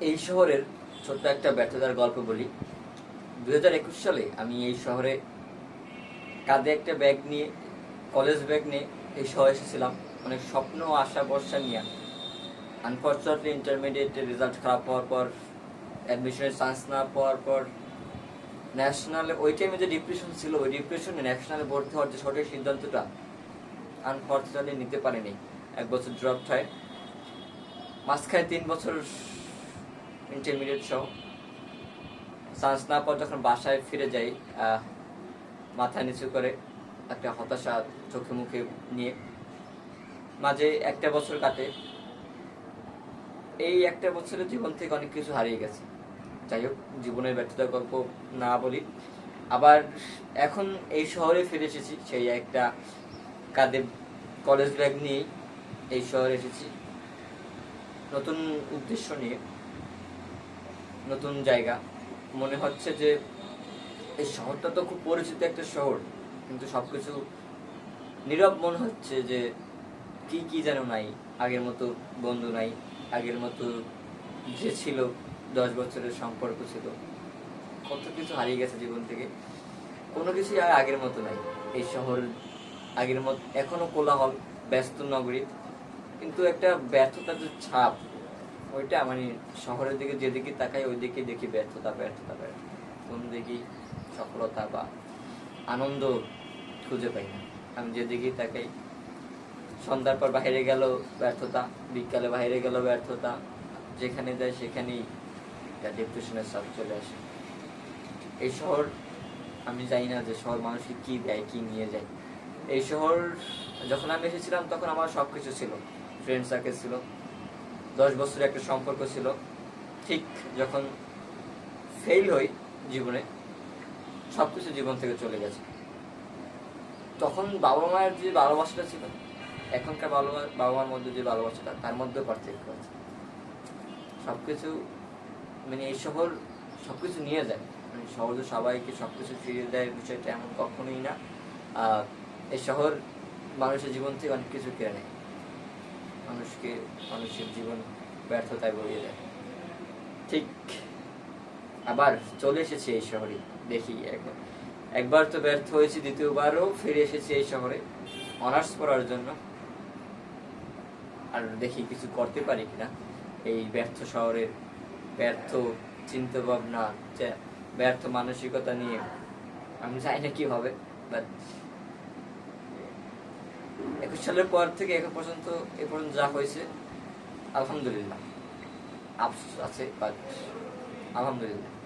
এই শহরের ছোট্ট একটা ব্যর্থতার গল্প বলি। 2021 সালে আমি এই শহরে কাঁধে একটা ব্যাগ নিয়ে, কলেজ ব্যাগ নিয়ে এই শহরে এসেছিলাম অনেক স্বপ্ন আশা ভরসা নিয়ে। আনফর্চুনেটলি ইন্টারমিডিয়েটের রেজাল্ট খারাপ হওয়ার পর, অ্যাডমিশনের চান্স না পাওয়ার পর, ন্যাশনালে ওই টাইমে যে ডিপ্রেশন ছিল, ওই ডিপ্রেশনে ন্যাশনালে ভর্তি হওয়ার যে সঠিক সিদ্ধান্তটা আনফর্চুনেটলি নিতে পারিনি। 1 বছর ড্রপ হয়, মাঝখানে 3 বছর ইন্টারমিডিয়েট সহ চান্স না পাওয়ার যখন বাসায় ফিরে যাই, মাথা নিচু করে একটা হতাশা চোখে মুখে নিয়ে মাঝে 1টা বছর কাটে। এই 1টা বছরের জীবন থেকে অনেক কিছু হারিয়ে গেছে। যাই হোক, জীবনের ব্যর্থতার গল্প না বলি। আবার এখন এই শহরে ফিরে এসেছি, সেই একটা কাঁধে কলেজ ব্যাগ নিয়েই এই শহরে এসেছি, নতুন উদ্দেশ্য নিয়ে, নতুন জায়গা। মনে হচ্ছে যে এই শহরটা তো খুব পরিচিত একটা শহর, কিন্তু সবকিছু নীরব মনে হচ্ছে যে কি কি যেন নাই। আগের মতো বন্ধু নাই, আগের মতো যে ছিল 10 বছরের সম্পর্ক ছিল, কত কিছু হারিয়ে গেছে জীবন থেকে। কোনো কিছুই আর আগের মতো নাই। এই শহর আগের মতো এখনো কোলাহল, ব্যস্ত নগরী, কিন্তু একটা ব্যর্থতার যে ছাপ, ওইটা মানে শহরের দিকে যেদিকে তাকাই ওই দিকে দেখি ব্যর্থতা ব্যর্থতা ব্যর্থতা। কোন দেখি সফলতা বা আনন্দ খুঁজে পাই না। আমি যেদিকেই তাকাই, সন্ধ্যার পর বাইরে গেল ব্যর্থতা, বিকালে বাইরে গেল ব্যর্থতা, যেখানে যায় সেখানেই ডিপ্রেশনের চাপ চলে আসে। এই শহর, আমি জানি না যে শহর মানুষকে কি দেয়, কি নিয়ে যায়। এই শহর যখন আমি এসেছিলাম তখন আমার সবকিছু ছিল, ফ্রেন্ড সার্কেল ছিল, 10 বছরের একটা সম্পর্ক ছিল। ঠিক যখন ফেল হই জীবনে, সবকিছু জীবন থেকে চলে গেছে। তখন বাবা মায়ের যে ভালোবাসাটা ছিল, এখনকার বাবা মার মধ্যে যে ভালোবাসাটা, তার মধ্যে পার্থক্য আছে। সবকিছু মানে এই শহর সবকিছু নিয়ে যায়, মানে শহর তো সবাইকে সবকিছু ফিরিয়ে দেয়, বিষয়টা এমন কখনোই না। এই শহর মানুষের জীবন থেকে অনেক কিছু কেড়ে নেয়, মানুষের জীবন ব্যর্থতায় ভরিয়ে দেয়। ঠিক আবার চলে এসেছি এই শহরে, দেখি এখন একবার তো ব্যর্থ হয়েছি, দ্বিতীয়বারও ফিরে এসেছি এই শহরে অনার্স পড়ার জন্য। আর দেখি কিছু করতে পারি কিনা এই ব্যর্থ শহরের ব্যর্থ চিন্তা ভাবনা, ব্যর্থ মানসিকতা নিয়ে। আমি জানি না কি হবে, বাট 21 সালের পর থেকে এখন পর্যন্ত এ পর্যন্ত যা হয়েছে, আলহামদুলিল্লাহ। আফসোস আছে, বাট আলহামদুলিল্লাহ।